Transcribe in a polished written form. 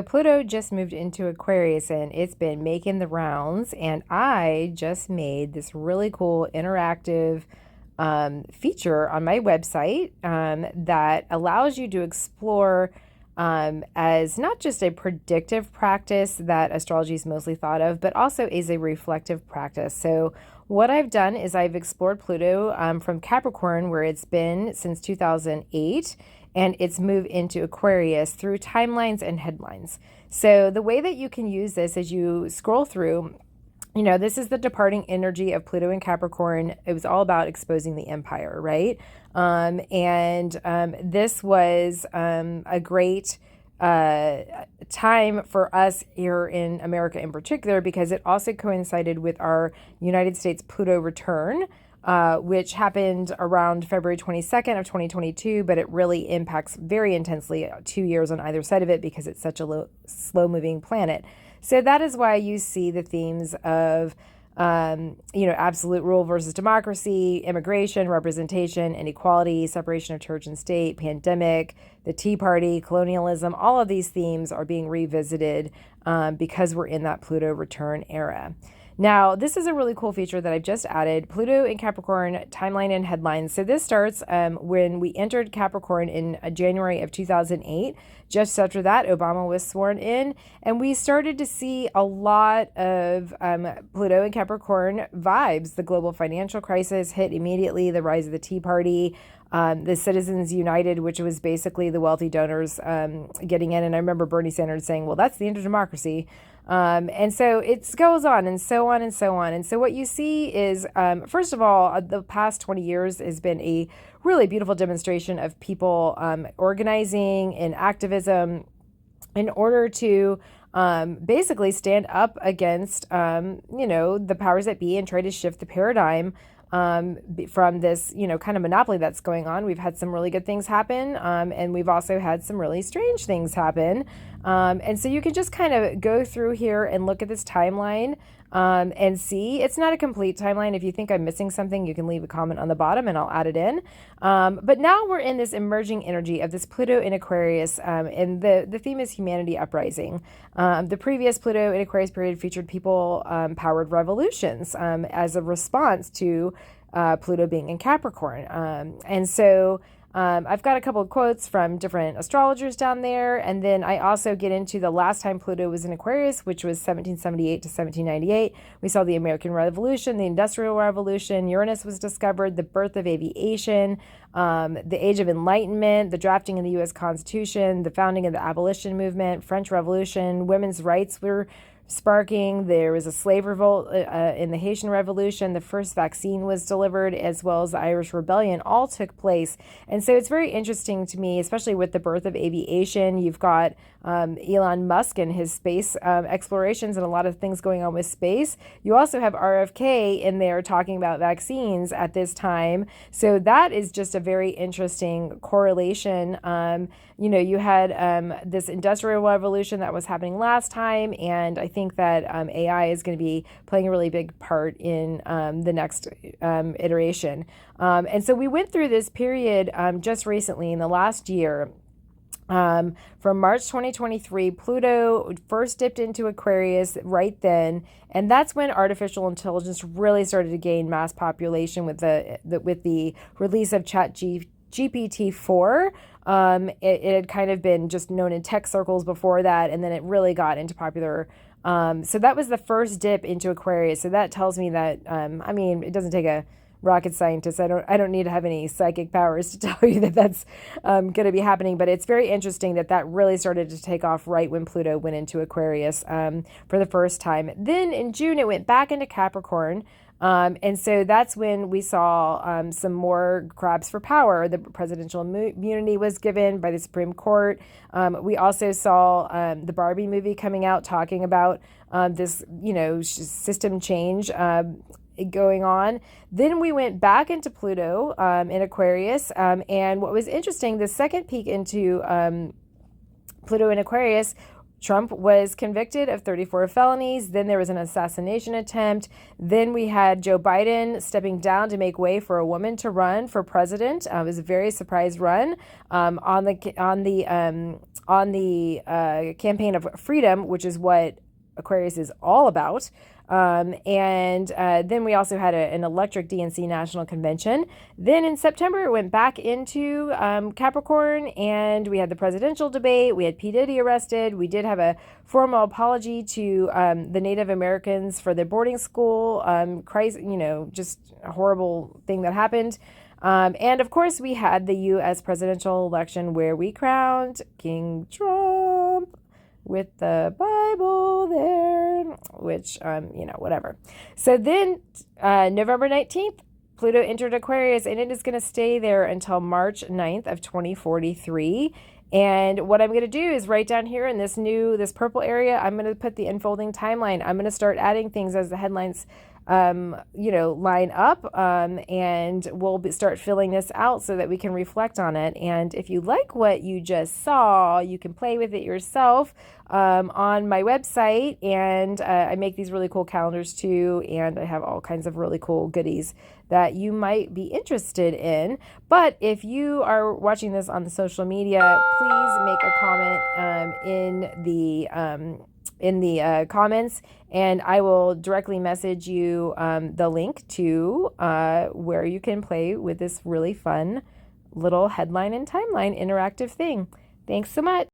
Pluto just moved into Aquarius and it's been making the rounds. And I just made this really cool interactive feature on my website that allows you to explore as not just a predictive practice that astrology is mostly thought of, but also as a reflective practice. So, what I've done is I've explored Pluto from Capricorn, where it's been since 2008, and its move into Aquarius through timelines and headlines. So, the way that you can use this as you scroll through, this is the departing energy of Pluto and Capricorn. It was all about exposing the empire, right? And this was a great time for us here in America in particular, because it also coincided with our United States Pluto return, which happened around February 22nd of 2022, but it really impacts very intensely 2 years on either side of it because it's such a slow-moving planet. So that is why you see the themes of, absolute rule versus democracy, immigration, representation, inequality, separation of church and state, pandemic, the Tea Party, colonialism. All of these themes are being revisited because we're in that Pluto return era. Now, this is a really cool feature that I've just added, Pluto in Capricorn timeline and headlines. So this starts when we entered Capricorn in January of 2008. Just after that, Obama was sworn in, and we started to see a lot of Pluto and Capricorn vibes. The global financial crisis hit immediately, the rise of the Tea Party, the Citizens United, which was basically the wealthy donors getting in. And I remember Bernie Sanders saying, well, that's the end of democracy. And so it goes on and so on and so on. And so what you see is, first of all, the past 20 years has been a really beautiful demonstration of people organizing in activism in order to basically stand up against, the powers that be and try to shift the paradigm from this, kind of monopoly that's going on. We've had some really good things happen, and we've also had some really strange things happen. And so you can just kind of go through here and look at this timeline and see. It's not a complete timeline. If you think I'm missing something, you can leave a comment on the bottom and I'll add it in. But now we're in this emerging energy of this Pluto in Aquarius, and the theme is humanity uprising. The previous Pluto in Aquarius period featured people-powered revolutions as a response to Pluto being in Capricorn. And so I've got a couple of quotes from different astrologers down there. And then I also get into the last time Pluto was in Aquarius, which was 1778 to 1798. We saw the American Revolution, the Industrial Revolution, Uranus was discovered, the birth of aviation, the Age of Enlightenment, the drafting of the U.S. Constitution, the founding of the abolition movement, French Revolution, women's rights were sparking. There was a slave revolt in the Haitian Revolution. The first vaccine was delivered, as well as the Irish Rebellion, all took place. And so it's very interesting to me, especially with the birth of aviation. You've got Elon Musk and his space explorations and a lot of things going on with space. You also have RFK in there talking about vaccines at this time. So that is just a very interesting correlation. You had this industrial revolution that was happening last time, and I think that AI is going to be playing a really big part in the next iteration. And so we went through this period just recently in the last year. From March 2023, Pluto first dipped into Aquarius right then, and that's when artificial intelligence really started to gain mass population with the release of ChatGPT-4. It had kind of been just known in tech circles before that, and then it really got into popular. So that was the first dip into Aquarius. So that tells me that, it doesn't take a rocket scientist. I don't need to have any psychic powers to tell you that that's going to be happening. But it's very interesting that really started to take off right when Pluto went into Aquarius for the first time. Then in June, it went back into Capricorn. And so that's when we saw some more grabs for power. The presidential immunity was given by the Supreme Court. We also saw the Barbie movie coming out talking about this, system change going on. Then we went back into Pluto in Aquarius. And what was interesting, the second peek into Pluto in Aquarius Trump was convicted of 34 felonies. Then there was an assassination attempt. Then we had Joe Biden stepping down to make way for a woman to run for president. It was a very surprise run on the campaign of freedom, which is what Aquarius is all about. And then we also had an electric DNC national convention. Then in September, it went back into Capricorn, and we had the presidential debate. We had P. Diddy arrested. We did have a formal apology to the Native Americans for their boarding school crisis, just a horrible thing that happened. And of course, we had the U.S. presidential election where we crowned King Trump with the Bible there, which, whatever. So then November 19th, Pluto entered Aquarius, and it is going to stay there until March 9th of 2043. And what I'm going to do is right down here in this purple area, I'm going to put the unfolding timeline. I'm going to start adding things as the headlines line up, and we'll start filling this out so that we can reflect on it. And if you like what you just saw, you can play with it yourself on my website. And I make these really cool calendars too, and I have all kinds of really cool goodies that you might be interested in. But if you are watching this on the social media, please make a comment in the comments, and I will directly message you the link to where you can play with this really fun little headline and timeline interactive thing. Thanks so much.